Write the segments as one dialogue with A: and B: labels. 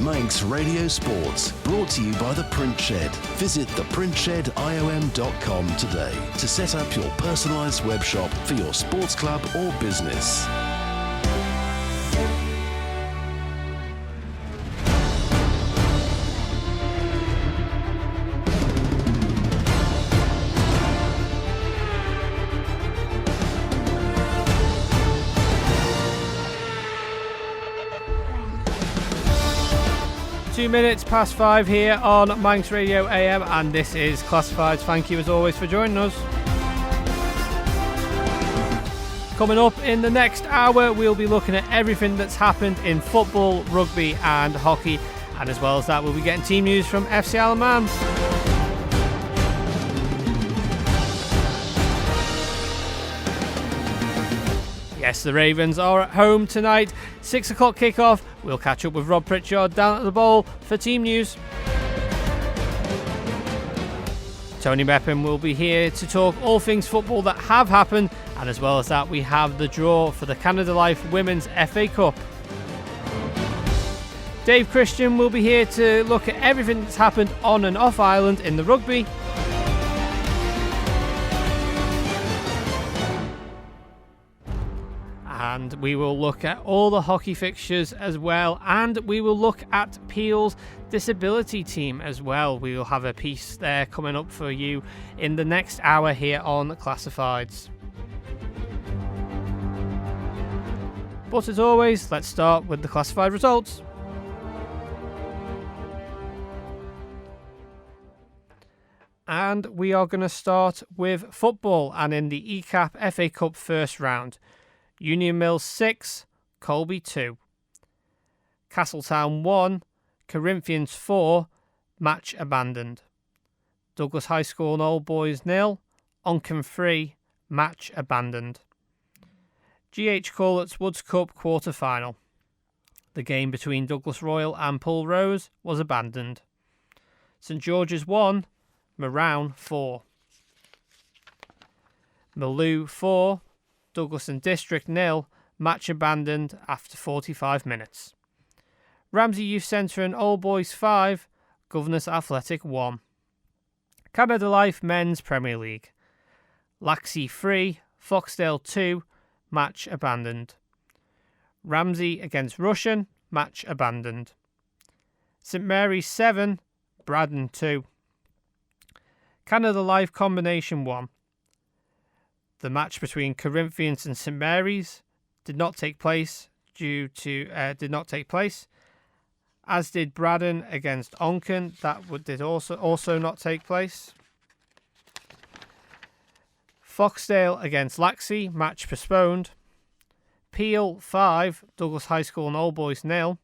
A: Manx Radio Sports, brought to you by The Print Shed. Visit theprintshediom.com today to set up your personalised web shop for your sports club or business.
B: Minutes past 5 here on Manx Radio AM, and this is Classifieds. Thank you as always for joining us. Coming up in the next hour, we'll be looking at everything that's happened in football, rugby and hockey, and as well as that we'll be getting team news from FC Isle of Man. Yes, the Ravens are at home tonight. 6 o'clock kickoff. We'll catch up with Rob Pritchard down at the Bowl for team news. Tony Mepham will be here to talk all things football that have happened, and as well as that we have the draw for the Canada Life Women's FA Cup. Dave Christian will be here to look at everything that's happened on and off island in the rugby. And we will look at all the hockey fixtures as well, and we will look at Peel's disability team as well. We will have a piece there coming up for you in the next hour here on Classifieds. But as always, let's start with the classified results. And we are going to start with football, and in the ECAP FA Cup first round. Union Mills 6, Colby 2. Castletown 1, Corinthians 4, match abandoned. Douglas High School and Old Boys 0, Onchan 3, match abandoned. GH Corlett's Woods Cup quarter final. The game between Douglas Royal and Pull Rose was abandoned. St George's 1, Marown 4. Maloo 4, Douglas and District 0, match abandoned after 45 minutes. Ramsey Youth Centre and Old Boys 5, Governors Athletic 1. Canada Life Men's Premier League. Laxey 3, Foxdale 2, match abandoned. Ramsey against Russian, match abandoned. St Mary's 7, Braddon 2. Canada Life Combination 1. The match between Corinthians and St Mary's did not take place, as did Braddon against Onchan. That did also not take place. Foxdale against Laxey, match postponed. Peel 5, Douglas High School and Old Boys 0.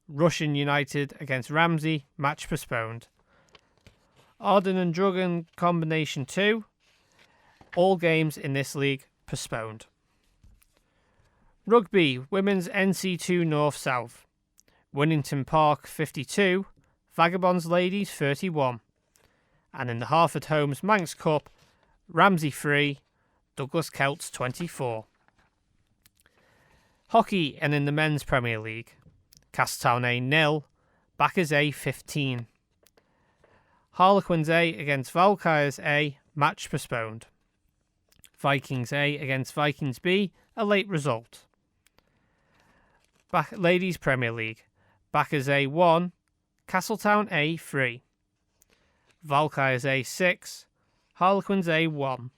B: Russian United against Ramsey, match postponed. Arden and Drugan Combination 2. All games in this league postponed. Rugby, Women's NC2 North-South. Winnington Park 52, Vagabonds Ladies 31. And in the Harford Homes Manx Cup, Ramsey 3, Douglas Celts 24. Hockey, and in the Men's Premier League. Castletown A 0, Backers A 15. Harlequins A against Valkyries A, match postponed. Vikings A against Vikings B, a late result. Ladies Premier League. Backers A 1, Castletown A 3. Valkyries A 6, Harlequins A 1.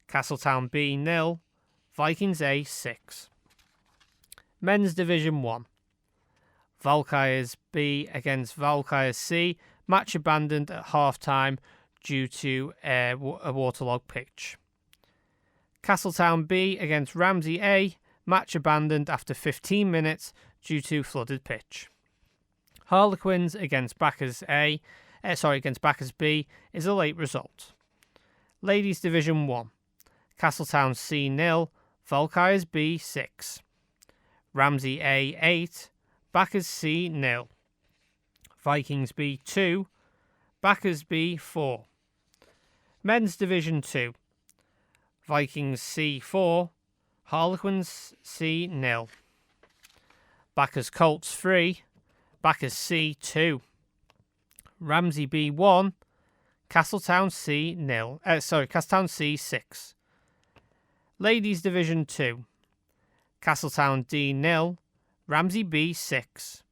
B: Castletown B 0, Vikings A 6. Men's Division 1. Valkyries B against Valkyries C, match abandoned at half-time due to a waterlogged pitch. Castletown B against Ramsey A, match abandoned after 15 minutes due to flooded pitch. Harlequins against Backers B is a late result. Ladies Division 1. Castletown C 0, Valkyries B 6. Ramsey A 8, Backers C 0. Vikings B 2, Backers B 4. Men's Division 2. Vikings C 4, Harlequins C 0. Backers Colts 3, Backers C 2, Ramsey B 1, Castletown C 6. Ladies Division 2, Castletown D 0, Ramsey B 6.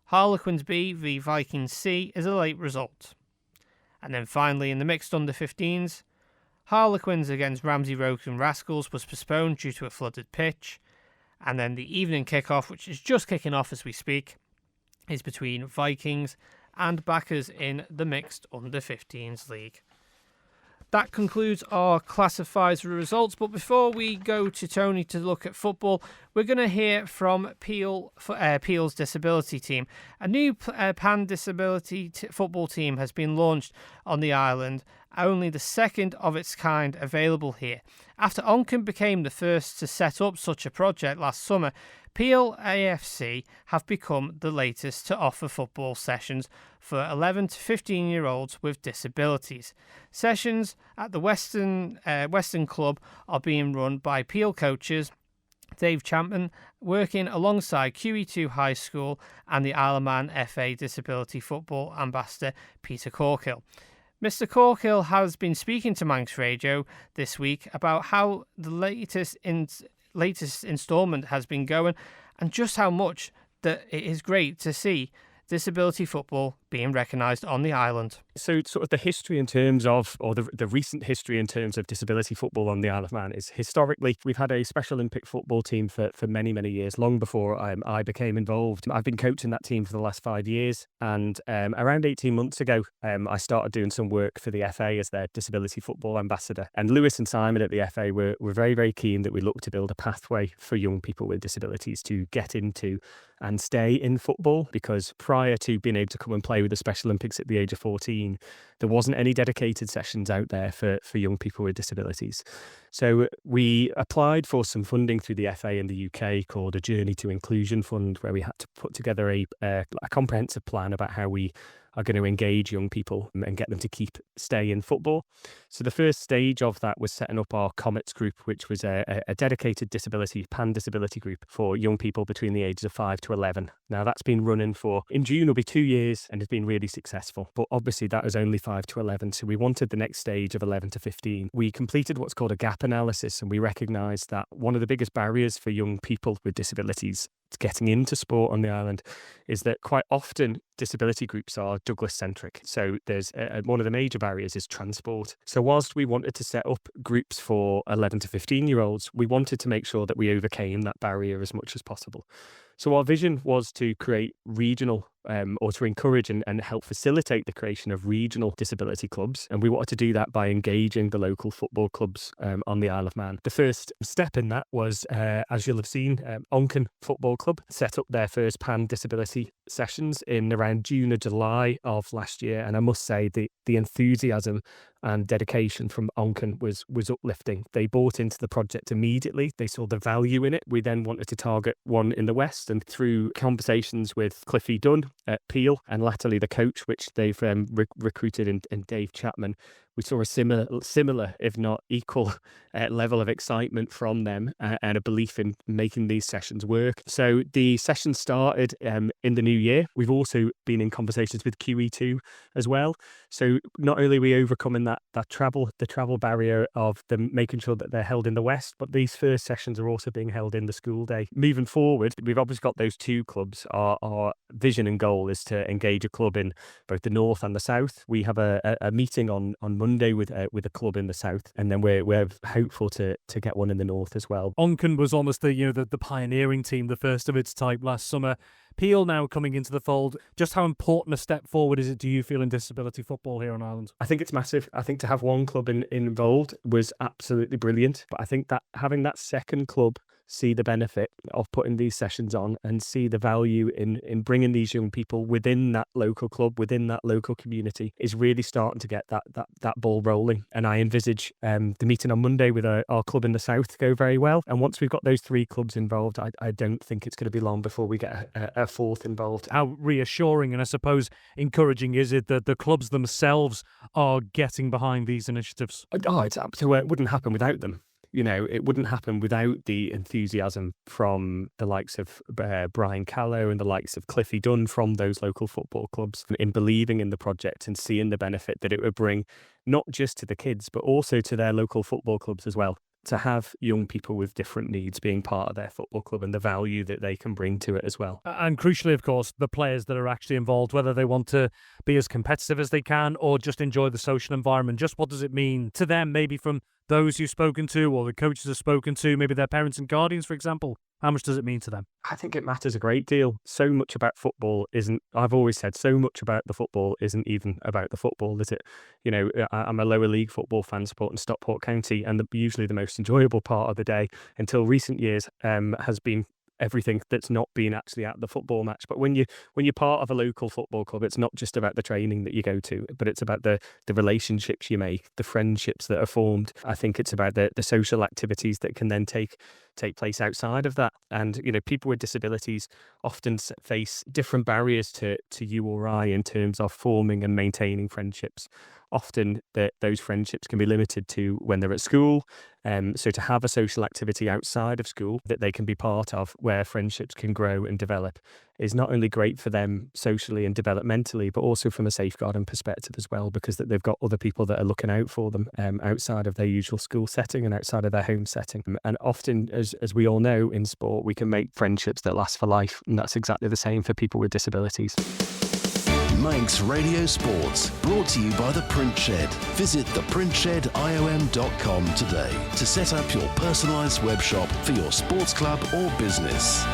B: Harlequins B v Vikings C is a late result. And then finally in the mixed under 15s, Harlequins against Ramsey Rogues and Rascals was postponed due to a flooded pitch. And then the evening kickoff, which is just kicking off as we speak, is between Vikings and Backers in the mixed under 15s league. That concludes our classifieds results, but before we go to Tony to look at football, we're going to hear from Peel's disability team. A new pan-disability football team has been launched on the island, only the second of its kind available here. After Onchan became the first to set up such a project last summer, Peel AFC have become the latest to offer football sessions for 11 to 15-year-olds with disabilities. Sessions at the Western Club are being run by Peel coaches Dave Chapman, working alongside QE2 High School and the Isle of Man FA Disability Football Ambassador Peter Corkhill. Mr. Corkhill has been speaking to Manx Radio this week about how the latest instalment has been going and just how much that it is great to see disability football being recognised on the island.
C: So sort of the history in terms of, or the recent history in terms of disability football on the Isle of Man is historically, we've had a Special Olympic football team for many, many years, long before I became involved. I've been coaching that team for the last 5 years, and around 18 months ago, I started doing some work for the FA as their disability football ambassador. And Lewis and Simon at the FA were very, very keen that we look to build a pathway for young people with disabilities to get into and stay in football, because prior to being able to come and play with the Special Olympics at the age of 14, there wasn't any dedicated sessions out there for young people with disabilities. So we applied for some funding through the FA in the UK called a Journey to Inclusion Fund, where we had to put together a comprehensive plan about how we are going to engage young people and get them to stay in football. So the first stage of that was setting up our Comets group, which was a dedicated pan-disability group for young people between the ages of 5 to 11. Now that's been running in June will be 2 years, and has been really successful. But obviously that was only 5 to 11. So we wanted the next stage of 11 to 15. We completed what's called a gap analysis, and we recognised that one of the biggest barriers for young people with disabilities getting into sport on the island is that quite often disability groups are Douglas-centric. So there's one of the major barriers is transport. So whilst we wanted to set up groups for 11 to 15-year-olds, we wanted to make sure that we overcame that barrier as much as possible. So our vision was to create regional or to encourage and help facilitate the creation of regional disability clubs. And we wanted to do that by engaging the local football clubs on the Isle of Man. The first step in that was, as you'll have seen, Onchan Football Club set up their first pan-disability sessions in around June or July of last year. And I must say the enthusiasm and dedication from Onchan was uplifting. They bought into the project immediately. They saw the value in it. We then wanted to target one in the West, and through conversations with Cliffy Dunn at Peel and latterly the coach, which they've recruited in Dave Chapman, we saw a similar, if not equal, level of excitement from them and a belief in making these sessions work. So the session started in the new year. We've also been in conversations with QE2 as well. So not only are we overcoming the travel barrier of them making sure that they're held in the West, but these first sessions are also being held in the school day. Moving forward, we've obviously got those two clubs. Our vision and goal is to engage a club in both the North and the South. We have a meeting on Monday with a club in the South, and then we're hopeful to get one in the North as well.
D: Onchan was almost the pioneering team, the first of its type last summer. Peel now coming into the fold. Just how important a step forward is it, do you feel, in disability football here on Ireland?
C: I think it's massive. I think to have one club involved was absolutely brilliant. But I think that having that second club see the benefit of putting these sessions on and see the value in bringing these young people within that local club, within that local community, is really starting to get that ball rolling. And I envisage the meeting on Monday with our club in the South to go very well. And once we've got those three clubs involved, I don't think it's going to be long before we get a fourth involved.
D: How reassuring and I suppose encouraging is it that the clubs themselves are getting behind these initiatives?
C: It wouldn't happen without them. it wouldn't happen without the enthusiasm from the likes of Brian Callow and the likes of Cliffy Dunn from those local football clubs in believing in the project and seeing the benefit that it would bring, not just to the kids, but also to their local football clubs as well. To have young people with different needs being part of their football club and the value that they can bring to it as well.
D: And crucially, of course, the players that are actually involved, whether they want to be as competitive as they can or just enjoy the social environment, just what does it mean to them, maybe from those you've spoken to or the coaches have spoken to, maybe their parents and guardians, for example? How much does it mean to them?
C: I think it matters a great deal. So much about football I've always said, so much about the football isn't even about the football, is it? I'm a lower league football fan supporting Stockport County, and usually the most enjoyable part of the day until recent years has been everything that's not been actually at the football match. But when you're part of a local football club, it's not just about the training that you go to, but it's about the relationships you make, the friendships that are formed. I think it's about the social activities that can then take place outside of that. And people with disabilities often face different barriers to you or I in terms of forming and maintaining friendships. Often those friendships can be limited to when they're at school. So to have a social activity outside of school that they can be part of, where friendships can grow and develop, is not only great for them socially and developmentally, but also from a safeguarding perspective as well, because they've got other people that are looking out for them outside of their usual school setting and outside of their home setting. And often, as we all know in sport, we can make friendships that last for life, and that's exactly the same for people with disabilities.
A: Manx Radio Sports, brought to you by The Print Shed. Visit theprintshed.iom.com today to set up your personalised web shop for your sports club or business.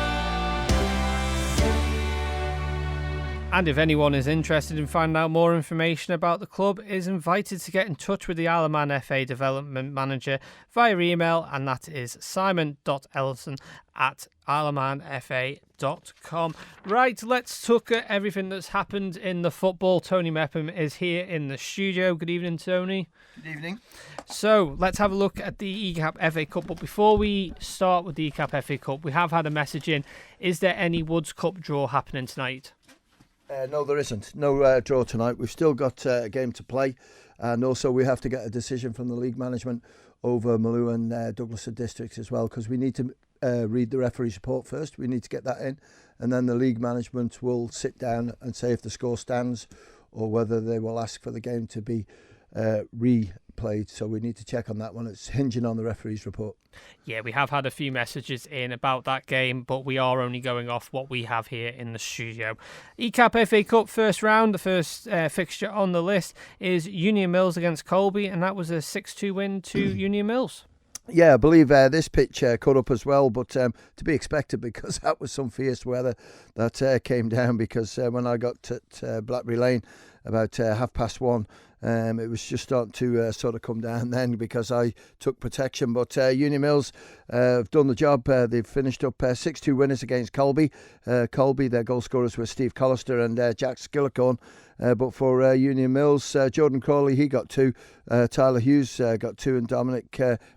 B: And if anyone is interested in finding out more information about the club, is invited to get in touch with the Isle of Man FA Development Manager via email, and that is simon.ellison@isleofmanfa.com. Right, let's look at everything that's happened in the football. Tony Mepham is here in the studio. Good evening, Tony.
E: Good evening.
B: So let's have a look at the ECAP FA Cup. But before we start with the ECAP FA Cup, we have had a message in. Is there any Woods Cup draw happening tonight?
E: No, there isn't. No draw tonight. We've still got a game to play, and also we have to get a decision from the league management over Maloo and Douglas districts as well, because we need to read the referee's report first. We need to get that in, and then the league management will sit down and say if the score stands or whether they will ask for the game to be replayed. So we need to check on that one. It's hinging on the referee's report.
B: Yeah, we have had a few messages in about that game, but we are only going off what we have here in the studio. ECAP FA Cup first round, the first fixture on the list is Union Mills against Colby, and that was a 6-2 win to Union Mills.
E: Yeah, I believe this pitch cut up as well, but to be expected, because that was some fierce weather that came down, because when I got at Blackberry Lane about 1:30, it was just starting to sort of come down then, because I took protection. But Union Mills have done the job. They've finished up 6-2 winners against Colby. Colby, their goal scorers were Steve Collister and Jack Skillicorn. But for Union Mills, Jordan Crawley, he got 2. Tyler Hughes got 2, and Dominic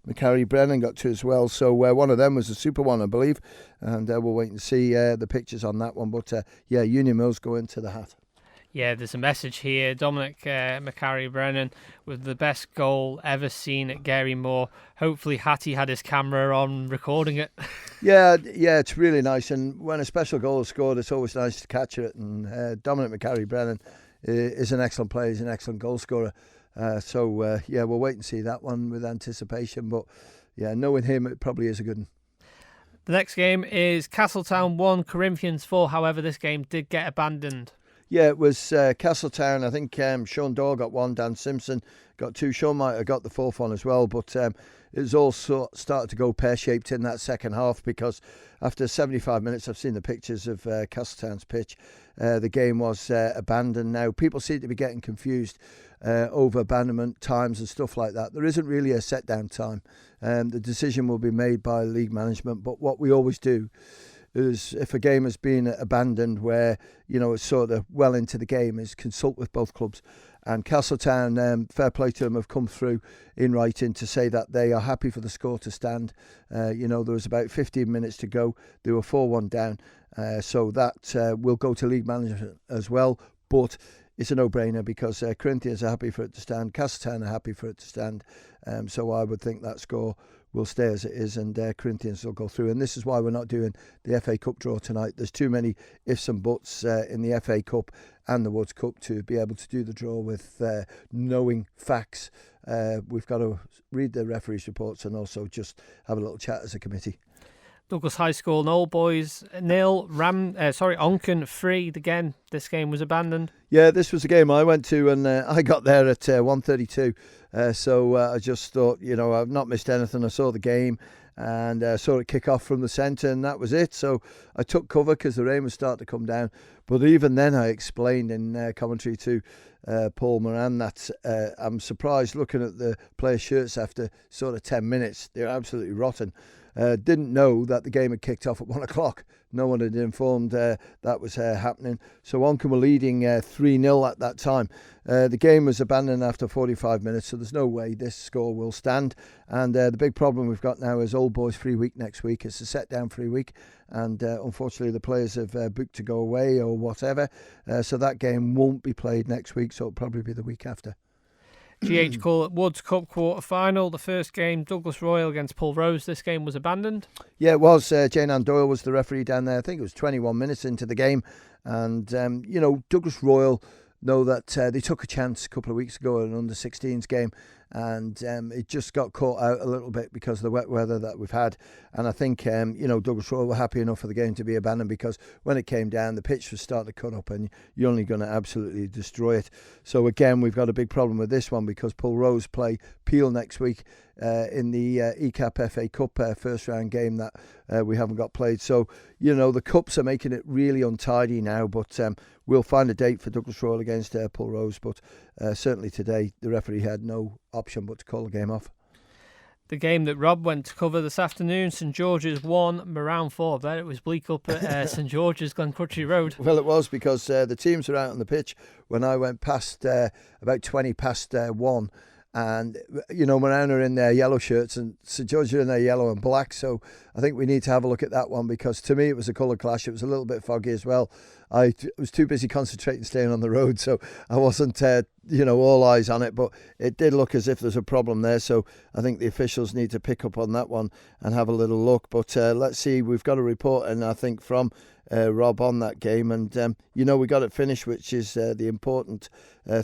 E: McCarry Brennan got 2 as well. So one of them was a super one, I believe. And we'll wait and see the pictures on that one. But yeah, Union Mills go into the hat.
B: Yeah, there's a message here. Dominic McCarry Brennan with the best goal ever seen at Gary Moore. Hopefully Hattie had his camera on recording it. Yeah,
E: it's really nice. And when a special goal is scored, it's always nice to capture it. And Dominic McCarry Brennan is an excellent player. He's an excellent goal scorer. So we'll wait and see that one with anticipation. But yeah, knowing him, it probably is a good one.
B: The next game is Castletown 1, Corinthians 4. However, this game did get abandoned.
E: Yeah, it was Castletown. I think Sean Daw got 1, Dan Simpson got 2. Sean might have got the 4th one as well, but it was all started to go pear-shaped in that second half, because after 75 minutes, I've seen the pictures of Castletown's pitch, the game was abandoned. Now, people seem to be getting confused over abandonment times and stuff like that. There isn't really a set-down time. The decision will be made by league management, but what we always do is, if a game has been abandoned where, it's sort of well into the game, is consult with both clubs. And Castletown, fair play to them, have come through in writing to say that they are happy for the score to stand. There was about 15 minutes to go. They were 4-1 down. So that will go to league management as well. But it's a no-brainer, because Corinthians are happy for it to stand. Castletown are happy for it to stand. So I would think that score will stay as it is, and Corinthians will go through. And this is why we're not doing the FA Cup draw tonight. There's too many ifs and buts in the FA Cup and the Woods Cup to be able to do the draw with knowing facts. We've got to read the referees' reports and also just have a little chat as a committee.
B: Douglas High School and Old Boys 0, Onken 3. Again, this game was abandoned.
E: Yeah, this was a game I went to, and I got there at 1:32. So I just thought, I've not missed anything. I saw the game and saw it kick off from the centre, and that was it. So I took cover because the rain was starting to come down. But even then, I explained in commentary to Paul Moran that I'm surprised looking at the players' shirts after sort of 10 minutes. They're absolutely rotten. Didn't know that the game had kicked off at 1 o'clock. No one had informed that was happening. So Onken were leading 3-0 at that time. The game was abandoned after 45 minutes, so there's no way this score will stand. And the big problem we've got now is Old Boys free week next week. It's a set down free week, and unfortunately the players have booked to go away or whatever. So that game won't be played next week, so it'll probably be the week after.
B: GH Call at Woods Cup quarter final. The first game, Douglas Royal against Pulrose. This game was abandoned.
E: Yeah, it was. Jane Ann Doyle was the referee down there. I think it was 21 minutes into the game. And, Douglas Royal know that they took a chance a couple of weeks ago in an under-16s game, and it just got caught out a little bit because of the wet weather that we've had. And I think, Douglas Royal were happy enough for the game to be abandoned because when it came down, the pitch was starting to cut up and you're only going to absolutely destroy it. So again, we've got a big problem with this one because Pulrose play Peel next week in the ECAP FA Cup first round game that we haven't got played. So, the Cups are making it really untidy now, but we'll find a date for Douglas Royal against Pulrose. But certainly today, the referee had no option but to call the game off.
B: The game that Rob went to cover this afternoon, St George's 1, Moran 4. There it was bleak up at St George's, Glencrutchy Road.
E: Well, it was because the teams were out on the pitch when I went past about 20 past 1. And, Moran are in their yellow shirts and St George are in their yellow and black. So I think we need to have a look at that one because to me it was a colour clash. It was a little bit foggy as well. I was too busy concentrating staying on the road, so I wasn't, all eyes on it. But it did look as if there's a problem there. So I think the officials need to pick up on that one and have a little look. But let's see, we've got a report, and I think from Rob on that game. And, we got it finished, which is the important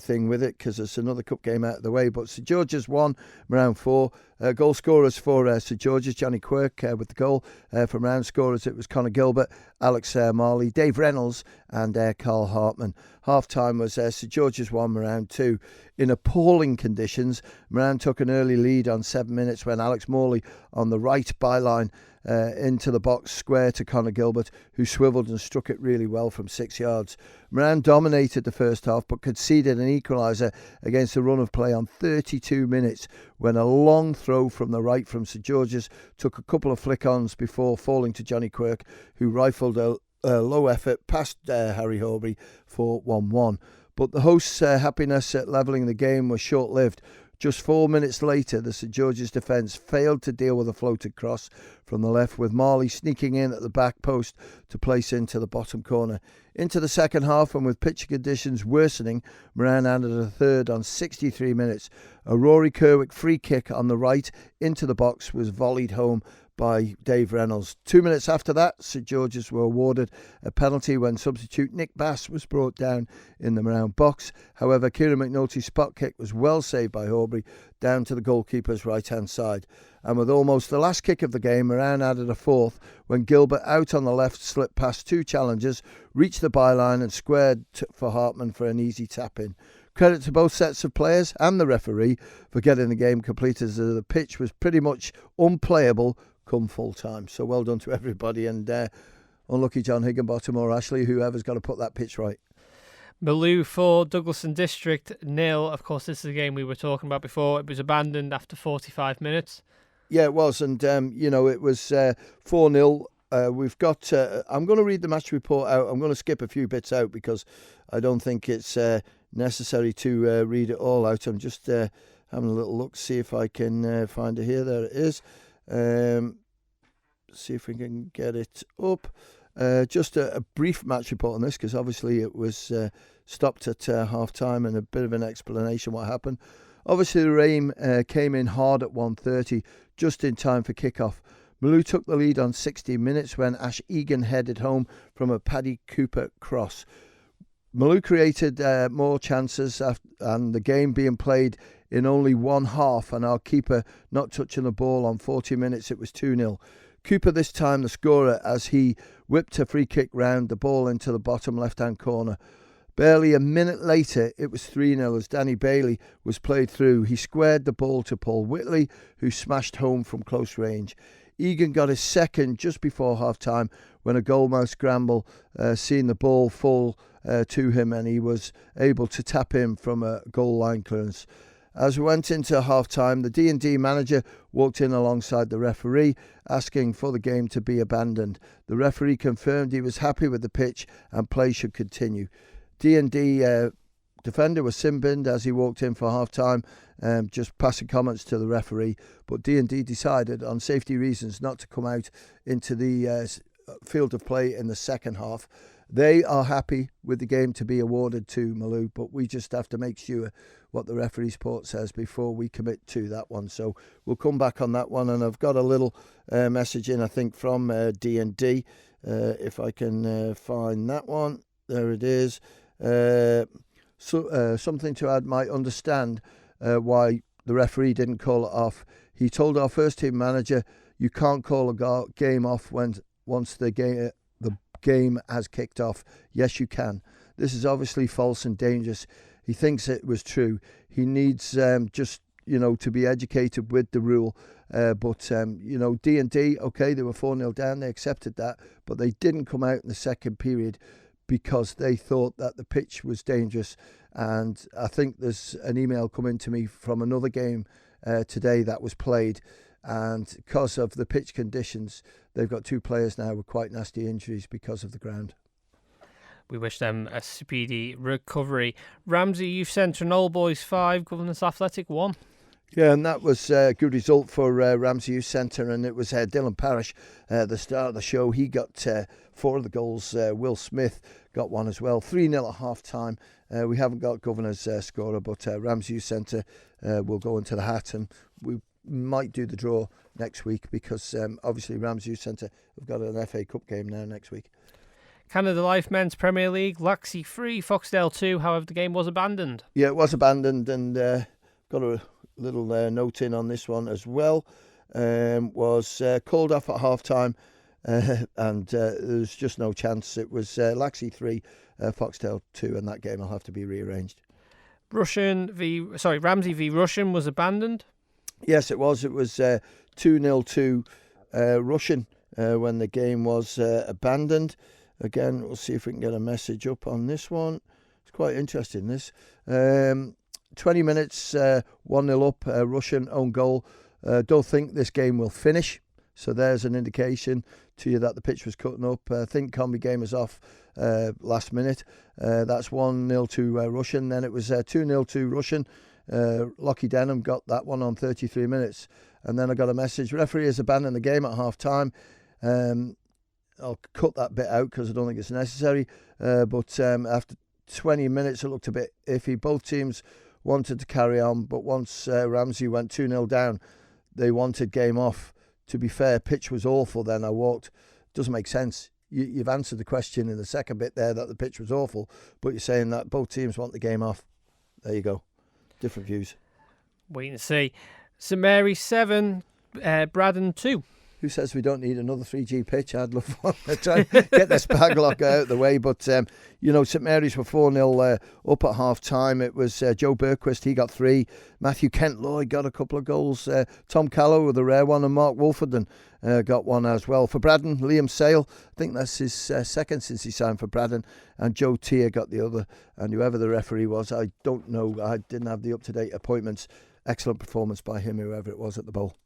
E: thing with it because it's another cup game out of the way. But St George's 1, Moran 4. Goal scorers for St George's, Johnny Quirk with the goal. For Moran scorers, it was Conor Gilbert, Alex Marley, Dave Reynolds and Carl Hartman. Half-time was St George's 1, Moran 2. In appalling conditions, Moran took an early lead on 7 minutes when Alex Morley on the right byline into the box square to Conor Gilbert, who swivelled and struck it really well from 6 yards. Moran dominated the first half but conceded an equaliser against a run of play on 32 minutes when a long throw from the right from St George's took a couple of flick-ons before falling to Johnny Quirk, who rifled a low effort past Harry Horbury for 1-1. But the hosts' happiness at levelling the game was short-lived. Just 4 minutes later, the St George's defence failed to deal with a floated cross from the left, with Marley sneaking in at the back post to place into the bottom corner. Into the second half, and with pitch conditions worsening, Moran added a third on 63 minutes. A Rory Kerwick free kick on the right into the box was volleyed home by Dave Reynolds. 2 minutes after that, St George's were awarded a penalty when substitute Nick Bass was brought down in the Moran box. However, Kieran McNulty's spot kick was well saved by Horbury down to the goalkeeper's right-hand side. And with almost the last kick of the game, Moran added a fourth when Gilbert out on the left slipped past two challengers, reached the byline and squared for Hartman for an easy tap-in. Credit to both sets of players and the referee for getting the game completed, as the pitch was pretty much unplayable come full time. So well done to everybody, and unlucky John Higginbottom or Ashley, whoever's got to put that pitch right.
B: Maloo 4, Douglas and District 0. Of course, this is a game we were talking about before. It was abandoned after 45 minutes.
E: Yeah, it was, and it was 4-0. We've got. I'm going to read the match report out. I'm going to skip a few bits out because I don't think it's necessary to read it all out. I'm just having a little look, see if I can find it here. There it is. See if we can get it up. Just a brief match report on this, because obviously it was stopped at half time, and a bit of an explanation what happened. Obviously, the rain came in hard at 1:30, just in time for kick-off. Malou took the lead on 60 minutes when Ash Egan headed home from a Paddy Cooper cross. Malou created more chances and the game being played in only one half, and our keeper not touching the ball on 40 minutes. It was 2-0. Cooper this time the scorer as he whipped a free kick round the ball into the bottom left-hand corner. Barely a minute later, it was 3-0 as Danny Bailey was played through. He squared the ball to Paul Whitley, who smashed home from close range. Egan got his second just before half-time when a goalmouth scramble seen the ball fall to him, and he was able to tap in from a goal line clearance. As we went into half-time, the D&D manager walked in alongside the referee, asking for the game to be abandoned. The referee confirmed he was happy with the pitch and play should continue. D&D defender was sin-binned as he walked in for half-time, just passing comments to the referee. But D&D decided, on safety reasons, not to come out into the field of play in the second half. They are happy with the game to be awarded to Malou, but we just have to make sure what the referee's report says before we commit to that one. So we'll come back on that one, and I've got a little message in, I think, from D&D. If I can find that one. There it is. Something to add, might understand why the referee didn't call it off. He told our first team manager, you can't call a game off once the game has kicked off. Yes, you can. This is obviously false and dangerous. He thinks it was true. He needs just, to be educated with the rule. But D&D, okay, they were 4-0 down. They accepted that, but they didn't come out in the second period because they thought that the pitch was dangerous. And I think there's an email coming to me from another game today that was played. And because of the pitch conditions, they've got 2 players now with quite nasty injuries because of the ground.
B: We wish them a speedy recovery. Ramsey Youth Centre and Old Boys 5, Governors Athletic 1.
E: Yeah, and that was a good result for Ramsey Youth Centre, and it was Dylan Parrish, the star of the show. He got 4 of the goals. Will Smith got 1 as well. 3-0 at half-time. We haven't got Governor's scorer, but Ramsey Youth Centre will go into the hat, and we might do the draw next week because obviously Ramsey Youth Centre have got an FA Cup game now next week.
B: Canada Life Men's Premier League, Laxey 3, Foxdale 2. However, the game was abandoned. Yeah,
E: it was abandoned, and got a little note in on this one as well. Was called off at half-time, and there's just no chance. It was Laxey 3, Foxdale 2, and that game will have to be rearranged.
B: Ramsey v Russian was abandoned.
E: Yes, it was. It was 2-0 to Russian when the game was abandoned. Again, we'll see if we can get a message up on this one. It's quite interesting, this. 20 minutes, 1-0 up, Russian own goal. Don't think this game will finish. So there's an indication to you that the pitch was cutting up. I think Combi game was off last minute. That's 1-0 to Russian. Then it was 2-0 to Russian. Lockie Denham got that one on 33 minutes. And then I got a message. Referee has abandoned the game at half-time. I'll cut that bit out because I don't think it's necessary. But after 20 minutes, it looked a bit iffy. Both teams wanted to carry on, but once Ramsey went 2-0 down, they wanted game off. To be fair, pitch was awful then. I walked. Doesn't make sense. You've answered the question in the second bit there that the pitch was awful, but you're saying that both teams want the game off. There you go. Different views.
B: Wait and see. St Mary's 7, Braddon 2.
E: Who says we don't need another 3G pitch? I'd love one to try and get this Spaglock out of the way. But, St Mary's were 4-0 up at half-time. It was Joe Berquist, he got 3. Matthew Kent-Lloyd got a couple of goals. Tom Callow with a rare one, and Mark Wolfenden got 1 as well. For Braddon, Liam Sale, I think that's his second since he signed for Braddon, and Joe Tier got the other. And whoever the referee was, I don't know. I didn't have the up-to-date appointments. Excellent performance by him, whoever it was at the bowl.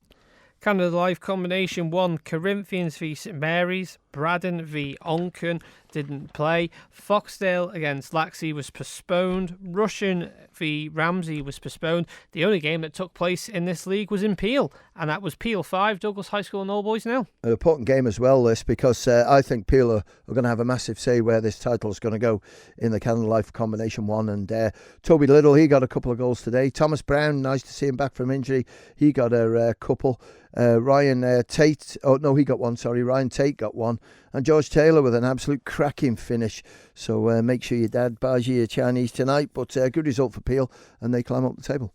B: Canada Life Combination 1, Corinthians v St Mary's, Braddon v Onchan didn't play, Foxdale against Laxey was postponed, Russian v Ramsey was postponed. The only game that took place in this league was in Peel, and that was Peel 5, Douglas High School and All Boys 0.
E: An important game as well, this, because I think Peel are going to have a massive say where this title is going to go in the Canada Life Combination 1. And Toby Little, he got a couple of goals today. Thomas Brown, nice to see him back from injury. He got a couple. Ryan Tate, he got one, sorry. Ryan Tate got one. And George Taylor with an absolute cracking finish. So make sure your dad buys you a Chinese tonight. But good result for Peel, and they climb up the table.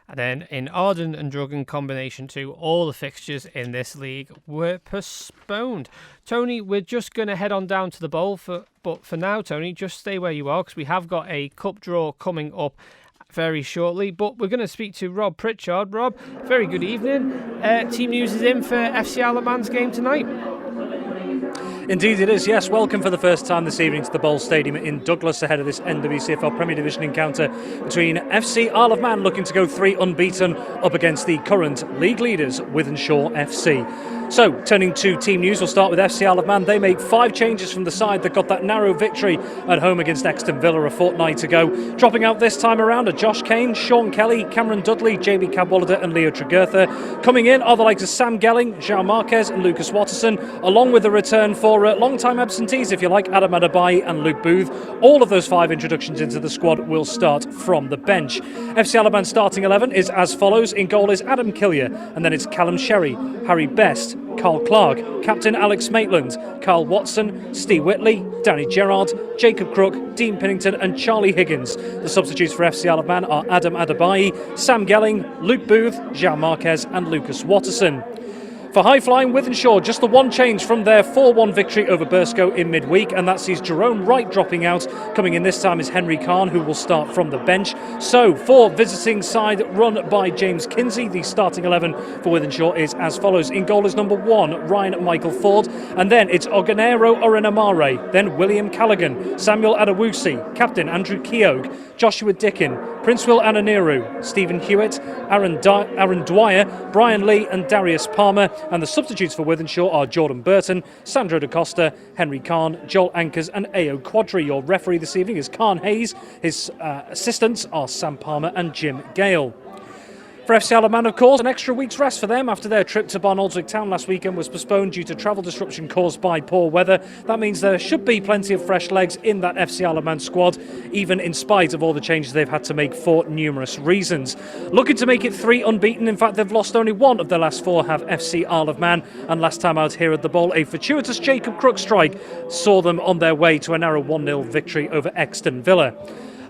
B: And then in Arden and Druggan Combination 2, all the fixtures in this league were postponed. Tony, we're just going to head on down to the bowl. But for now, Tony, just stay where you are, because we have got a cup draw coming up very shortly. But we're going to speak to Rob Pritchard. Rob, very good evening. Team News is in for FC Isle of Man's game tonight.
D: Indeed it is, yes. Welcome for the first time this evening to the Bowl Stadium in Douglas ahead of this NWCFL Premier Division encounter between FC Isle of Man, looking to go 3 unbeaten, up against the current league leaders, Wythenshawe FC. So, turning to team news, we'll start with FC Isle of Man. They make 5 changes from the side that got that narrow victory at home against Exton Villa a fortnight ago. Dropping out this time around are Josh Kane, Sean Kelly, Cameron Dudley, Jamie Cadwallader and Leo Tregurtha. Coming in are the likes of Sam Gelling, João Marquez and Lucas Watterson, along with the return for long-time absentees, if you like, Adam Adebayi and Luke Booth. All of those 5 introductions into the squad will start from the bench. FC Isle of Man's starting 11 is as follows. In goal is Adam Killier, and then it's Callum Sherry, Harry Best, Carl Clark, Captain Alex Maitland, Carl Watson, Steve Whitley, Danny Gerrard, Jacob Crook, Dean Pennington and Charlie Higgins. The substitutes for FC Isle of Man are Adam Adebayi, Sam Gelling, Luke Booth, João Marquez and Lucas Watterson. For high-flying Wythenshawe, just the one change from their 4-1 victory over Burscough in midweek, and that sees Jerome Wright dropping out. Coming in this time is Henry Khan, who will start from the bench. So, for visiting side run by James Kinsey, the starting 11 for Wythenshawe is as follows. In goal is number 1, Ryan Michael Ford, and then it's Oganero Orenamare, then William Callaghan, Samuel Adewusi, Captain Andrew Keogh, Joshua Dickin, Prince Will Ananiru, Stephen Hewitt, Aaron Dwyer, Brian Lee and Darius Palmer. And the substitutes for Wythenshawe are Jordan Burton, Sandro Da Costa, Henry Khan, Joel Ankers and Ao Quadri. Your referee this evening is Khan Hayes. His assistants are Sam Palmer and Jim Gale. For FC Isle of Man, of course, an extra week's rest for them after their trip to Barnoldswick Town last weekend was postponed due to travel disruption caused by poor weather. That means there should be plenty of fresh legs in that FC Isle of Man squad, even in spite of all the changes they've had to make for numerous reasons. Looking to make it 3 unbeaten. In fact, they've lost only 1 of their last 4 have FC Isle of Man. And last time out here at the Bowl, a fortuitous Jacob Crook strike saw them on their way to a narrow 1-0 victory over Exton Villa.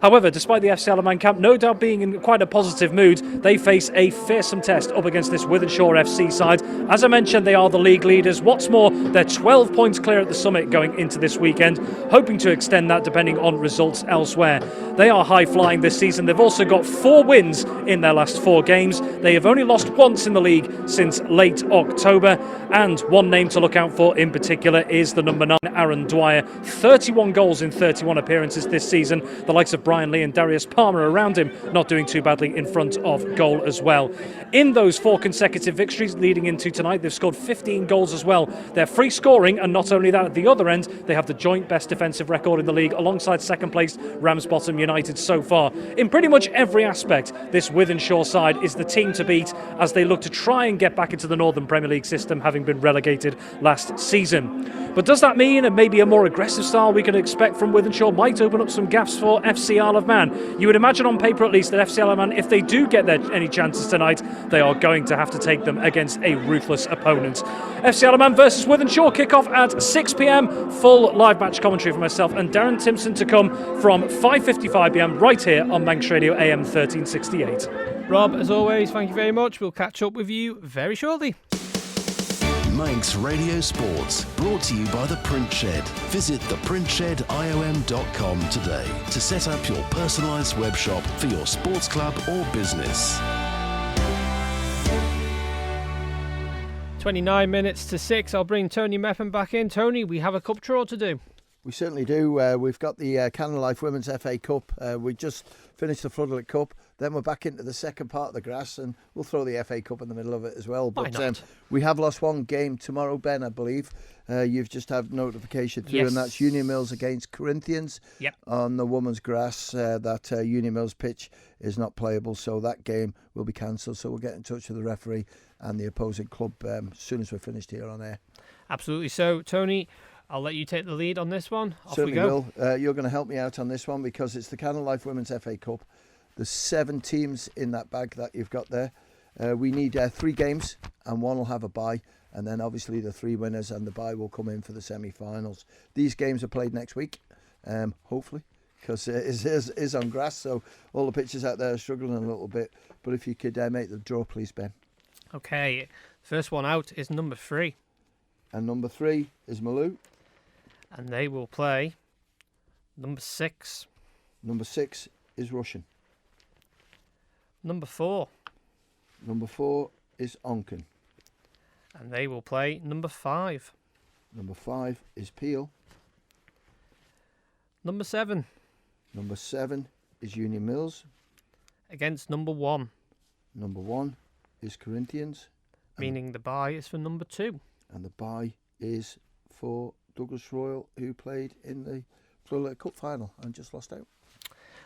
D: However, despite the FC Isle of Man camp no doubt being in quite a positive mood, they face a fearsome test up against this Wythenshawe FC side. As I mentioned, they are the league leaders. What's more, they're 12 points clear at the summit going into this weekend, hoping to extend that depending on results elsewhere. They are high-flying this season. They've also got 4 wins in their last 4 games. They have only lost once in the league since late October. And one name to look out for in particular is the number 9, Aaron Dwyer. 31 goals in 31 appearances this season. The likes of Brian Lee and Darius Palmer around him, not doing too badly in front of goal as well. In those 4 consecutive victories leading into tonight, they've scored 15 goals as well. They're free scoring, and not only that, at the other end, they have the joint best defensive record in the league alongside second-placed Ramsbottom United so far. In pretty much every aspect, this Wythenshawe side is the team to beat as they look to try and get back into the Northern Premier League system, having been relegated last season. But does that mean maybe a more aggressive style we can expect from Wythenshawe might open up some gaps for FC Isle of Man? You would imagine on paper at least that FC Isle of Man, if they do get any chances tonight, they are going to have to take them against a ruthless opponent. FC Isle of Man versus Wythenshawe kick-off at 6 p.m. Full live match commentary for myself and Darren Timpson to come from 5:55 p.m. right here on Manx Radio AM 1368.
B: Rob, as always, thank you very much. We'll catch up with you very shortly.
A: Manx Radio Sports, brought to you by The Print Shed. Visit theprintshediom.com today to set up your personalised web shop for your sports club or business.
B: 29 minutes to 6. I'll bring Tony Mepham back in. Tony, we have a cup draw to do.
E: We certainly do. We've got the Cannon Life Women's FA Cup. We just finished the Floodlit Cup. Then we're back into the second part of the grass, and we'll throw the FA Cup in the middle of it as well. But we have lost one game tomorrow, Ben, I believe. You've just had notification through, and that's Union Mills against Corinthians on the women's grass. That Union Mills pitch is not playable, so that game will be cancelled. So we'll get in touch with the referee and the opposing club as soon as we're finished here on air.
B: Absolutely. So, Tony, I'll let you take the lead on this one. Off
E: Certainly
B: we go.
E: will. You're going to help me out on this one because it's the Cannon Life Women's FA Cup. There's 7 teams in that bag that you've got there. We need 3 games, and one will have a bye, and then obviously the 3 winners and the bye will come in for the semi-finals. These games are played next week, hopefully, because it is on grass, so all the pitchers out there are struggling a little bit. But if you could make the draw, please, Ben.
B: Okay, first one out is number 3.
E: And number 3 is Malou.
B: And they will play number 6.
E: Number 6 is Russian.
B: Number 4.
E: Number 4 is Onken.
B: And they will play number 5.
E: Number 5 is Peel.
B: Number 7.
E: Number 7 is Union Mills.
B: Against number 1.
E: Number 1 is Corinthians.
B: Meaning the bye is for number 2.
E: And the bye is for Douglas Royal, who played in the Floodlit Cup final and just lost out.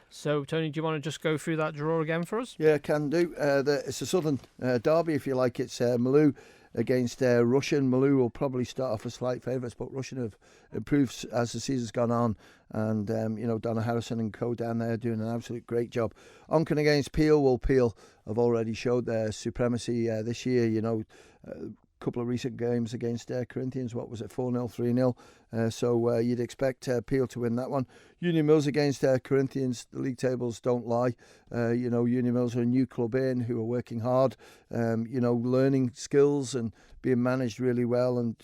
B: So, Tony, do you want to just go through that draw again for us?
E: Yeah, can do. It's a southern derby, if you like. It's Malou against Russian. Malou will probably start off as slight favourites, but Russian have improved as the season's gone on. And, Donna Harrison and co down there doing an absolute great job. Onken against Peel. Well, Peel have already showed their supremacy this year, couple of recent games against Corinthians. What was it, 4-0, 3-0? So you'd expect Peel to win that one. Union Mills against Corinthians. The league tables don't lie. Union Mills are a new club who are working hard, learning skills and being managed really well, and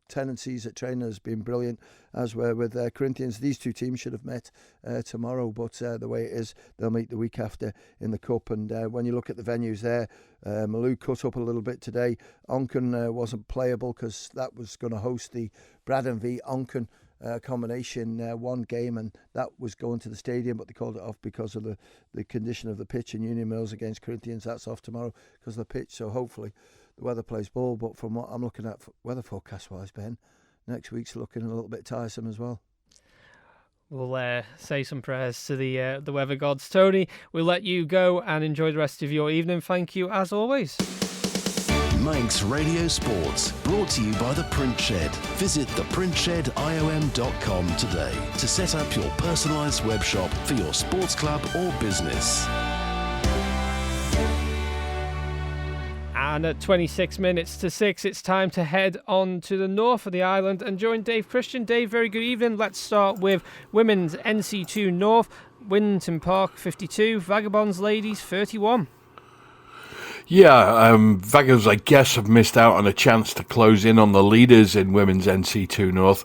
E: tendencies at training has been brilliant, as were with Corinthians. These 2 teams should have met tomorrow, but the way it is, they'll meet the week after in the Cup. And when you look at the venues there, Malou cut up a little bit today. Onken wasn't playable because that was going to host the Braddon v Onken combination one game, and that was going to the stadium, but they called it off because of the condition of the pitch. And Union Mills against Corinthians, that's off tomorrow because of the pitch. So hopefully the weather plays ball. But from what I'm looking at weather forecast wise, Ben, next week's looking a little bit tiresome as well.
B: We'll say some prayers to the weather gods. Tony, we'll let you go and enjoy the rest of your evening. Thank you as always.
A: Manx Radio Sports, brought to you by The Print Shed. Visit theprintshediom.com today to set up your personalised web shop for your sports club or business.
B: And at 26 minutes to 6, it's time to head on to the north of the island and join Dave Christian. Dave, very good evening. Let's start with Women's NC2 North. Wynton Park 52, Vagabonds Ladies 31.
F: Yeah, Vaggers, I guess, have missed out on a chance to close in on the leaders in Women's NC2 North.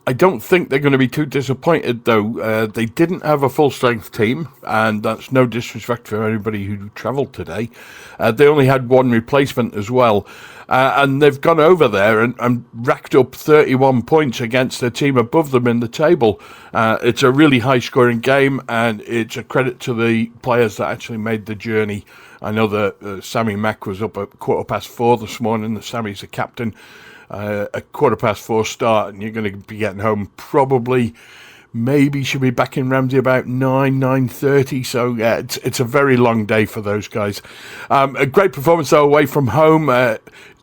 F: I don't think they're going to be too disappointed, though. They didn't have a full-strength team, and that's no disrespect for anybody who travelled today. They only had 1 replacement as well, and they've gone over there and racked up 31 points against the team above them in the table. It's a really high-scoring game, and it's a credit to the players that actually made the journey. I know that Sammy Mack was up at 4:15 this morning. Sammy's the captain. A 4:15 start, and you're going to be getting home probably, maybe should be back in Ramsey about 9:30. So yeah, it's a very long day for those guys. A great performance though away from home.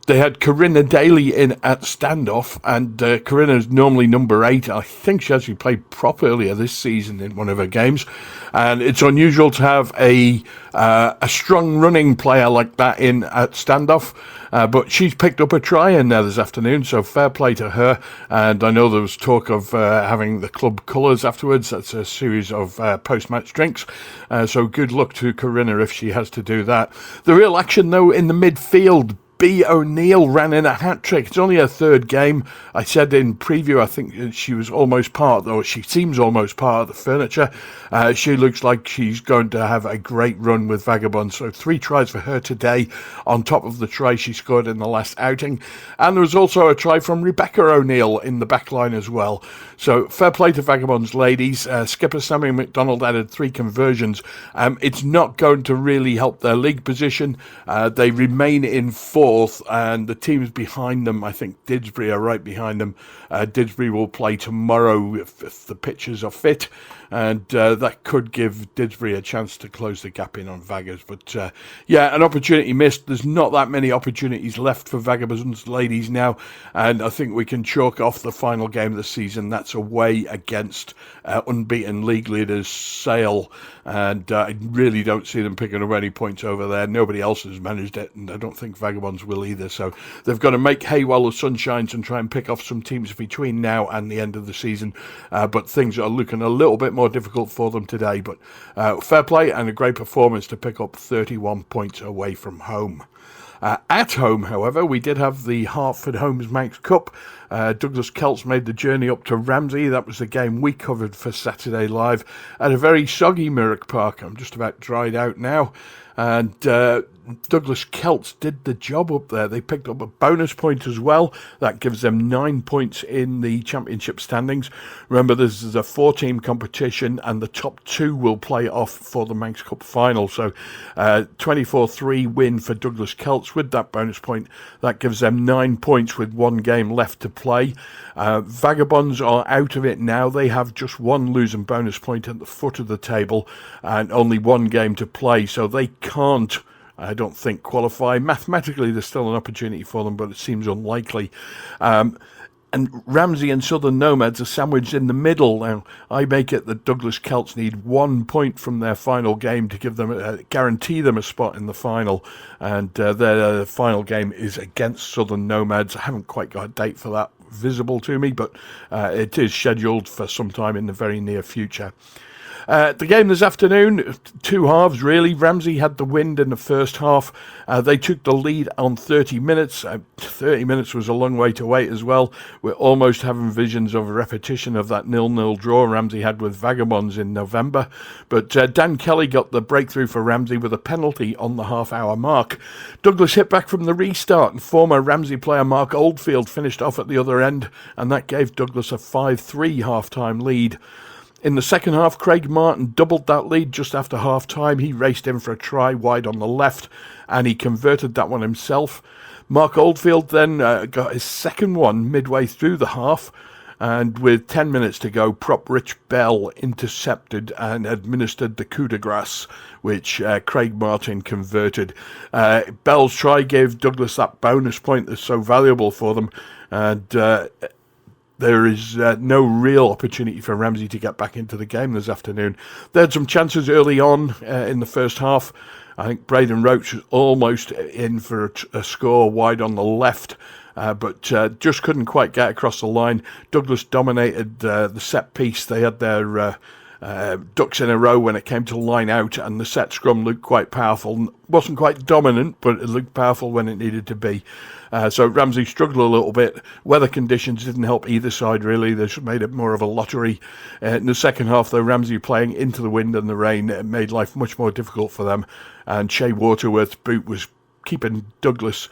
F: They had Corinna Daly in at standoff, and Corinna's normally number 8. I think she actually played prop earlier this season in one of her games, and it's unusual to have a strong running player like that in at standoff. But she's picked up a try in there this afternoon, so fair play to her. And I know there was talk of having the club colours afterwards. That's a series of post-match drinks. So good luck to Corinna if she has to do that. The real action, though, in the midfield. B. O'Neill ran in a hat-trick. It's only her third game. I said in preview, I think she was almost she seems almost part of the furniture. She looks like she's going to have a great run with Vagabonds. So 3 tries for her today, on top of the try she scored in the last outing. And there was also a try from Rebecca O'Neill in the back line as well. So fair play to Vagabonds ladies. Skipper Sammy McDonald added 3 conversions. It's not going to really help their league position. They remain in 4th, and the teams behind them, I think Didsbury are right behind them. Didsbury will play tomorrow if the pitches are fit, and that could give Didsbury a chance to close the gap in on Vaggers. But an opportunity missed. There's not that many opportunities left for Vagabonds ladies now, and I think we can chalk off the final game of the season. That's away against unbeaten league leaders Sale, and I really don't see them picking up any points over there. Nobody else has managed it, and I don't think Vagabonds will either. So they've got to make hay while the sun shines and try and pick off some teams between now and the end of the season. But things are looking a little bit more difficult for them today. But fair play and a great performance to pick up 31 points away from home. At home, however, we did have the Hertford Homes Manx Cup. Douglas Celts made the journey up to Ramsey. That was the game we covered for Saturday Live at a very soggy Mirrock Park. I'm just about dried out now. And Douglas Celts did the job up there. They picked up a bonus point as well. That gives them 9 points in the championship standings. Remember, this is a 4-team competition, and the top 2 will play off for the Manx Cup final. So 24-3 win for Douglas Celts with that bonus point. That gives them 9 points with 1 game left to play. Vagabonds are out of it now. They have just 1 losing bonus point at the foot of the table and only 1 game to play. So they can't, I don't think, qualify. Mathematically, there's still an opportunity for them, but it seems unlikely. And Ramsey and Southern Nomads are sandwiched in the middle. Now, I make it that Douglas Celts need 1 point from their final game to give them guarantee them a spot in the final. And their final game is against Southern Nomads. I haven't quite got a date for that visible to me, but it is scheduled for some time in the very near future. The game this afternoon, 2 halves really. Ramsey had the wind in the first half. They took the lead on 30 minutes. 30 minutes was a long way to wait as well. We're almost having visions of a repetition of that 0-0 draw Ramsey had with Vagabonds in November. But Dan Kelly got the breakthrough for Ramsey with a penalty on the half-hour mark. Douglas hit back from the restart, and former Ramsey player Mark Oldfield finished off at the other end, and that gave Douglas a 5-3 half-time lead. In the second half, Craig Martin doubled that lead just after half-time. He raced in for a try wide on the left, and he converted that one himself. Mark Oldfield then got his second one midway through the half, and with 10 minutes to go, prop Rich Bell intercepted and administered the coup de grace, which Craig Martin converted. Bell's try gave Douglas that bonus point that's so valuable for them, and there is no real opportunity for Ramsey to get back into the game this afternoon. They had some chances early on in the first half. I think Braden Roach was almost in for a score wide on the left, but just couldn't quite get across the line. Douglas dominated the set piece. They had their ducks in a row when it came to line out, and the set scrum looked quite powerful. Wasn't quite dominant, but it looked powerful when it needed to be. So Ramsey struggled a little bit. Weather conditions didn't help either side, really. They made it more of a lottery. In the second half, though, Ramsey playing into the wind and the rain, it made life much more difficult for them. And Shea Waterworth's boot was keeping Douglas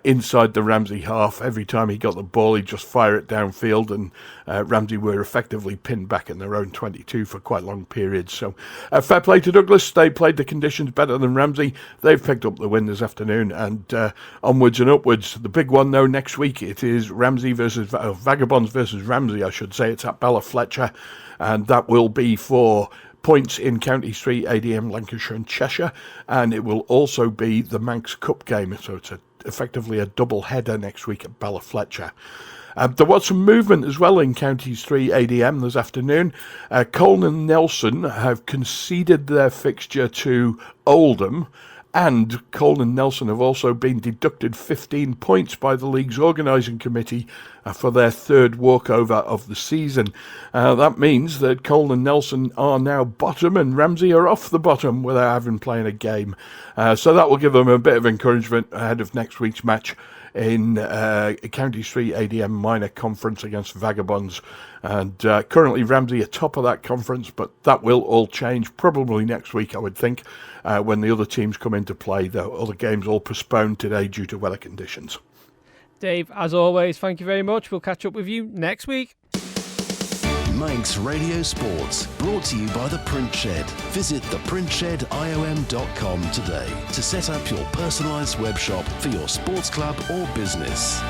F: inside the Ramsey half. Every time he got the ball, he'd just fire it downfield, and Ramsey were effectively pinned back in their own 22 for quite long periods. So fair play to Douglas. They played the conditions better than Ramsey. They've picked up the win this afternoon, and onwards and upwards. The big one, though, next week, it is Ramsey versus Vagabonds versus Ramsey, I should say. It's at Bella Fletcher, and that will be for points in County Street, ADM, Lancashire and Cheshire, and it will also be the Manx Cup game, so it's effectively a double header next week at Bella Fletcher. There was some movement as well in County Street ADM this afternoon. Colne and Nelson have conceded their fixture to Oldham, and Colne and Nelson have also been deducted 15 points by the league's organising committee for their third walkover of the season. That means that Cole and Nelson are now bottom and Ramsey are off the bottom without having played a game. So that will give them a bit of encouragement ahead of next week's match in County Street ADM Minor Conference against Vagabonds. And currently Ramsey are top of that conference, but that will all change probably next week, I would think, when the other teams come into play. The other games all postponed today due to weather conditions.
B: Dave, as always, thank you very much. We'll catch up with you next week.
A: Manx Radio Sports, brought to you by The Print Shed. Visit theprintshed.iom.com today to set up your personalised web shop for your sports club or business.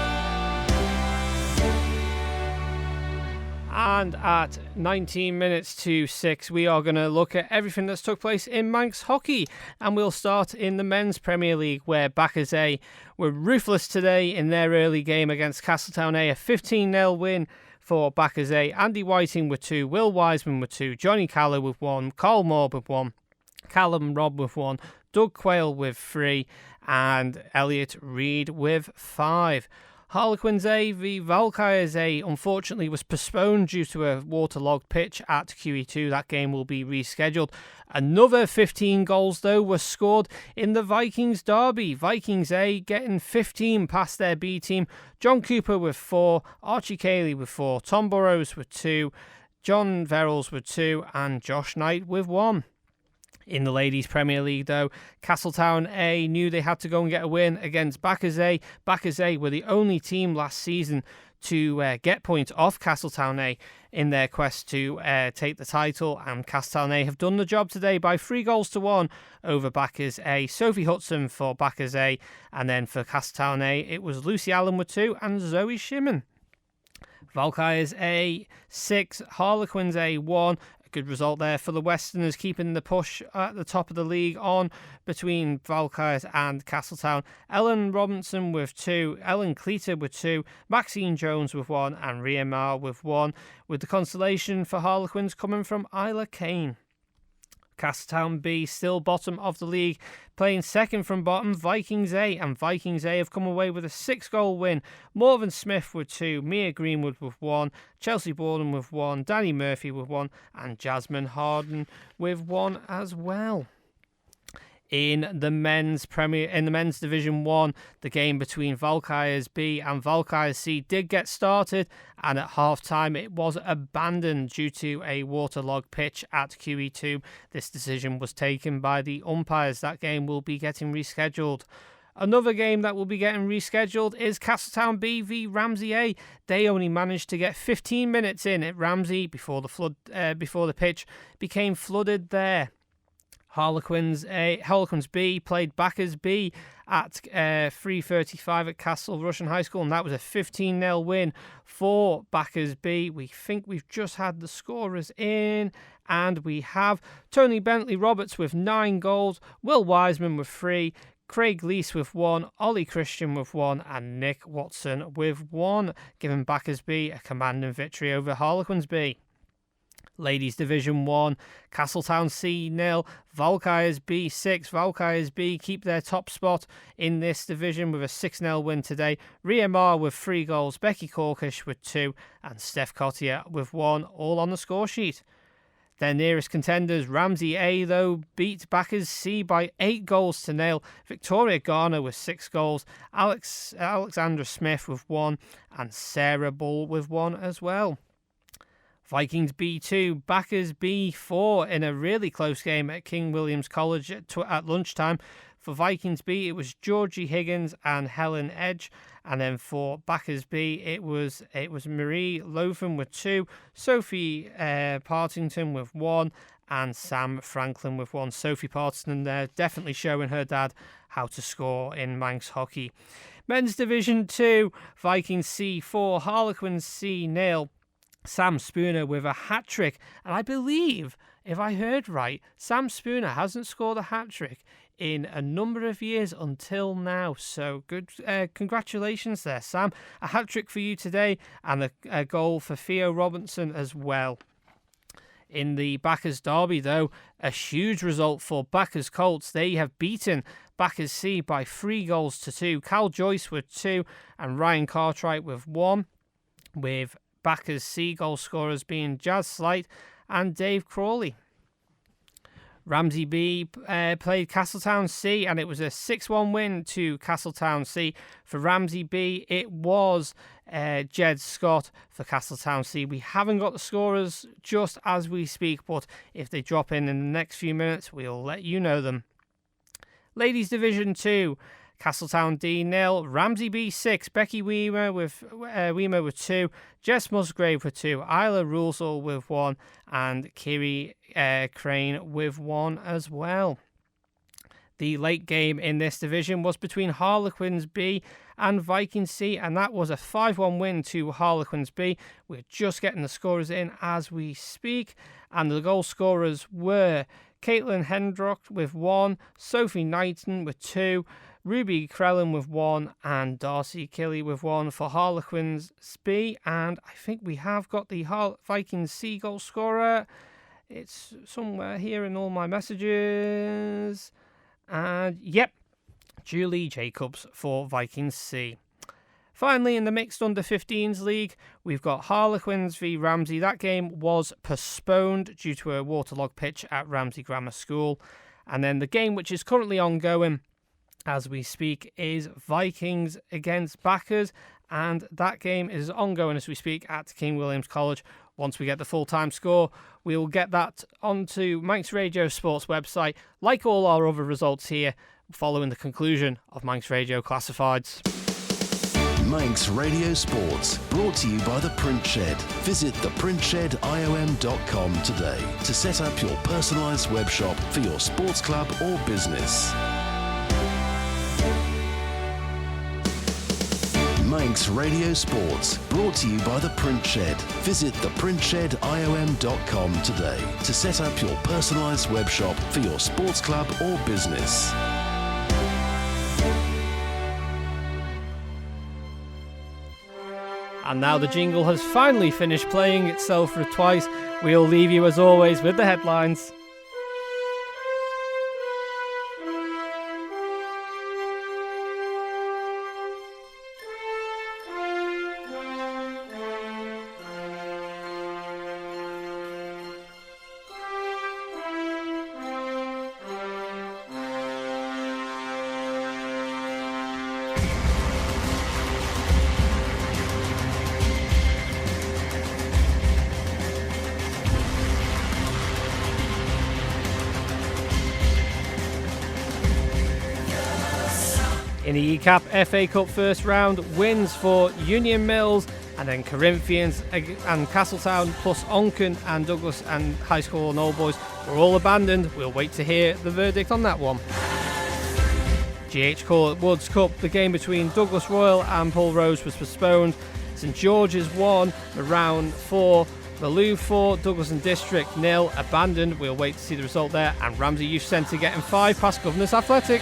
B: And at 19 minutes to 6, we are going to look at everything that's took place in Manx hockey. And we'll start in the Men's Premier League, where Backers A were ruthless today in their early game against Castletown A. A 15-0 win for Backers A. Andy Whiting with 2, Will Wiseman with 2, Johnny Callow with 1, Carl Moore with 1, Callum Robb with 1, Doug Quayle with 3, and Elliot Reid with 5. Harlequins A v Valkyries A unfortunately was postponed due to a waterlogged pitch at QE2. That game will be rescheduled. Another 15 goals though were scored in the Vikings derby. Vikings A getting 15 past their B team. John Cooper with 4, Archie Cayley with 4, Tom Burrows with 2, John Verrills with 2, and Josh Knight with 1. In the Ladies Premier League, though, Castletown A knew they had to go and get a win against Backers A. Backers A were the only team last season to get points off Castletown A in their quest to take the title, and Castletown A have done the job today by 3-1 over Backers A. Sophie Hudson for Backers A, and then for Castletown A it was Lucy Allen with 2 and Zoe Shimon. Valkyries A 6, Harlequins A 1. Good result there for the Westerners, keeping the push at the top of the league on between Valkyries and Castletown. Ellen Robinson with 2, Ellen Cleater with 2, Maxine Jones with 1, and Ria Marr with 1, with the consolation for Harlequins coming from Isla Kane. Castletown B still bottom of the league, playing second from bottom Vikings A, and Vikings A have come away with a 6-goal win. Morven Smith with 2, Mia Greenwood with 1, Chelsea Borden with 1, Danny Murphy with 1, and Jasmine Harden with 1 as well. In the men's Division 1, the game between Valkyries B and Valkyries C did get started, and at half-time it was abandoned due to a waterlogged pitch at QE2. This decision was taken by the umpires. That game will be getting rescheduled. Another game that will be getting rescheduled is Castletown B v Ramsey A. They only managed to get 15 minutes in at Ramsey before the pitch became flooded there. Harlequins B played Backers B at 3:35 at Castle Russian High School, and that was a 15-0 win for Backers B. We think we've just had the scorers in, and we have Tony Bentley Roberts with 9 goals, Will Wiseman with 3, Craig Leese with 1, Ollie Christian with 1, and Nick Watson with 1, giving Backers B a commanding victory over Harlequins B. Ladies Division 1, Castletown C 0, Valkyries B 6. Valkyries B keep their top spot in this division with a 6-0 win today. Ria Marr with 3 goals, Becky Corkish with 2, and Steph Cottier with 1, all on the score sheet. Their nearest contenders, Ramsey A, though, beat Backers C by 8-0. Victoria Garner with 6 goals, Alexandra Smith with 1, and Sarah Bull with 1 as well. Vikings B2, Backers B4 in a really close game at King William's College at lunchtime. For Vikings B, it was Georgie Higgins and Helen Edge. And then for Backers B, it was Marie Lotham with 2, Sophie Partington with 1, and Sam Franklin with 1. Sophie Partington there definitely showing her dad how to score in Manx hockey. Men's Division 2, Vikings C4, Harlequins C 0. Sam Spooner with a hat-trick, and I believe, if I heard right, Sam Spooner hasn't scored a hat-trick in a number of years until now, so good, congratulations there, Sam. A hat-trick for you today, and a goal for Theo Robinson as well. In the Backers derby, though, a huge result for Backers Colts. They have beaten Backers C by 3-2. Cal Joyce with 2, and Ryan Cartwright with 1. with Backers C goal scorers being Jazz Slight and Dave Crawley. Ramsey B played Castletown C, and it was a 6-1 win to Castletown C. For Ramsey B, it was Jed Scott for Castletown C. We haven't got the scorers just as we speak, but if they drop in the next few minutes, we'll let you know them. Ladies Division 2, Castletown D 0, Ramsey B 6, Becky Weimer with 2, Jess Musgrave with 2, Isla Rulesall with 1, and Kiri Crane with 1 as well. The late game in this division was between Harlequins B and Vikings C, and that was a 5-1 win to Harlequins B. We're just getting the scorers in as we speak, and the goal scorers were Caitlin Hendrock with 1, Sophie Knighton with 2, Ruby Krellin with 1, and Darcy Kelly with 1 for Harlequins B. And I think we have got the Vikings C goal scorer. It's somewhere here in all my messages. And yep, Julie Jacobs for Vikings C. Finally, in the mixed under-15s league, we've got Harlequins v Ramsey. That game was postponed due to a waterlogged pitch at Ramsey Grammar School. And then the game which is currently ongoing as we speak is Vikings against Backers, and that game is ongoing as we speak at King William's College. Once we get the full-time score, we will get that onto Manx Radio Sports website, like all our other results here, following the conclusion of Manx Radio Classifieds.
A: Manx Radio Sports, brought to you by The Print Shed. Visit theprintshediom.com today to set up your personalised web shop for your sports club or business. Manx Radio Sports, brought to you by The Print Shed. Visit theprintshediom.com today to set up your personalised web shop for your sports club or business.
B: And now the jingle has finally finished playing itself for twice. We'll leave you as always with the headlines. In the ECAP FA Cup first round, wins for Union Mills, and then Corinthians and Castletown plus Onken and Douglas and High School and Old Boys were all abandoned. We'll wait to hear the verdict on that one. GH Woods Cup, the game between Douglas Royal and Paul Rose was postponed. St George's 1, Marown 4, Maloo 4, Douglas and District 0, abandoned. We'll wait to see the result there. And Ramsey Youth Centre getting 5 past Governors Athletic.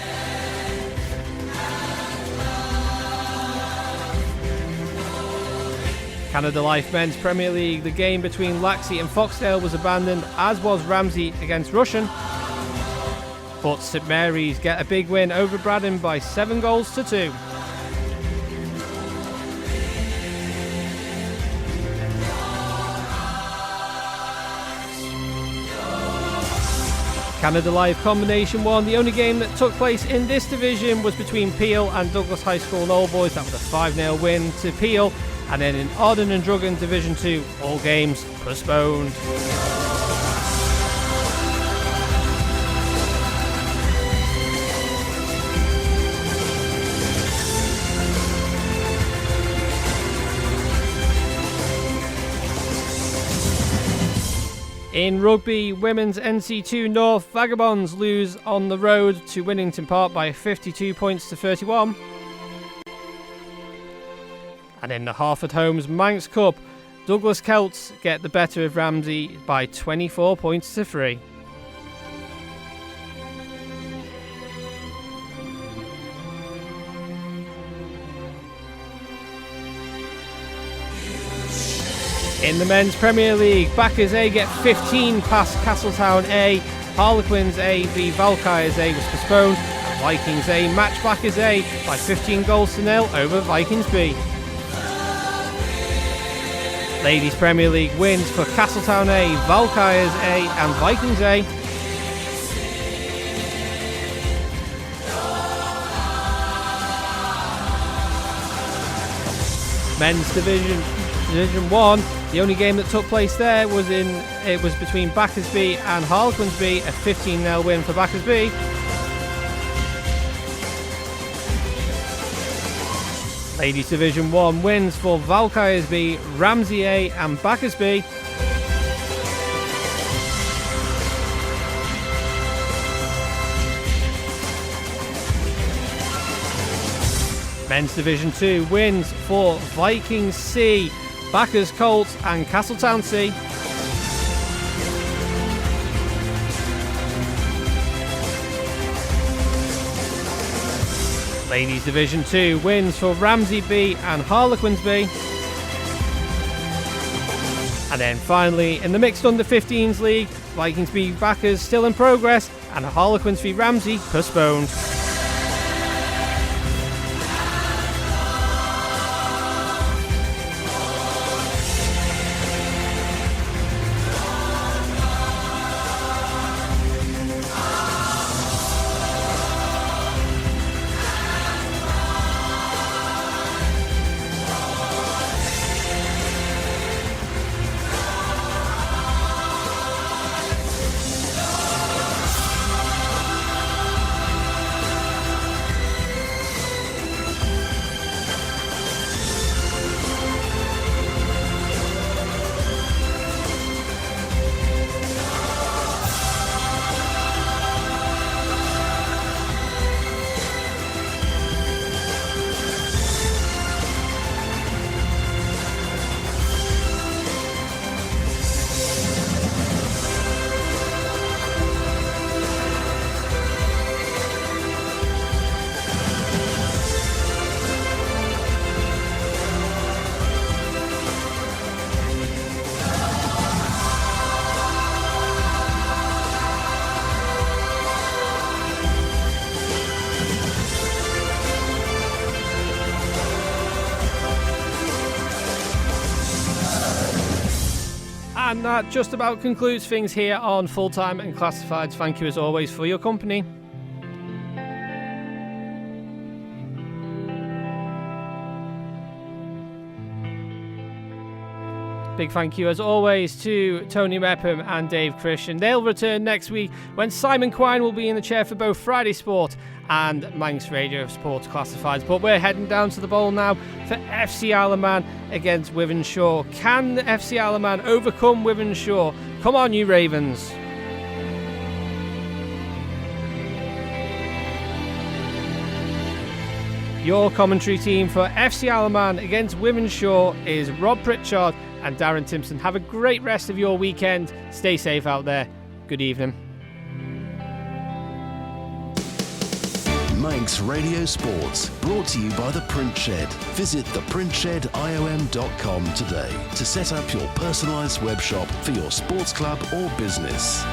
B: Canada Life Men's Premier League, the game between Laxey and Foxdale was abandoned, as was Ramsey against Russian. But St Mary's get a big win over Braddon by 7 goals to 2. Canada Life Combination 1, the only game that took place in this division was between Peel and Douglas High School and Old Boys. That was a 5-0 win to Peel. And then in Arden and Druggan Division 2, all games postponed. In rugby, women's NC2 North, Vagabonds lose on the road to Winnington Park by 52 points to 31. And in the Harford Homes Manx Cup, Douglas Celts get the better of Ramsey by 24 points to 3. In the Men's Premier League, Backers A get 15 past Castletown A, Harlequins A v Valkyries A was postponed, and Vikings A match Backers A by 15 goals to 0 over Vikings B. Ladies Premier League wins for Castletown A, Valkyries A and Vikings A. Men's Division 1, the only game that took place there was between Backers B and Harlequins B, a 15-0 win for Backers B. Ladies Division 1 wins for Valkyries B, Ramsey A and Backers B. Men's Division 2 wins for Vikings C, Backers Colts and Castletown C. Ladies Division 2 wins for Ramsey B and Harlequins B. And then finally, in the Mixed Under-15s League, Vikings B Backers still in progress and Harlequins v Ramsey postponed. And that just about concludes things here on Full Time and Classifieds. Thank you as always for your company. Big thank you as always to Tony Mepham and Dave Christian. They'll return next week when Simon Quine will be in the chair for both Friday Sport and Manx Radio Sports Classifieds. But we're heading down to the bowl now for FC Isle of Man against Wythenshawe. Can FC Isle of Man overcome Wythenshawe? Come on, you Ravens. Your commentary team for FC Isle of Man against Wythenshawe is Rob Pritchard and Darren Timpson. Have a great rest of your weekend. Stay safe out there. Good evening.
A: Manx Radio Sports, brought to you by The Print Shed. Visit theprintshediom.com today to set up your personalised web shop for your sports club or business.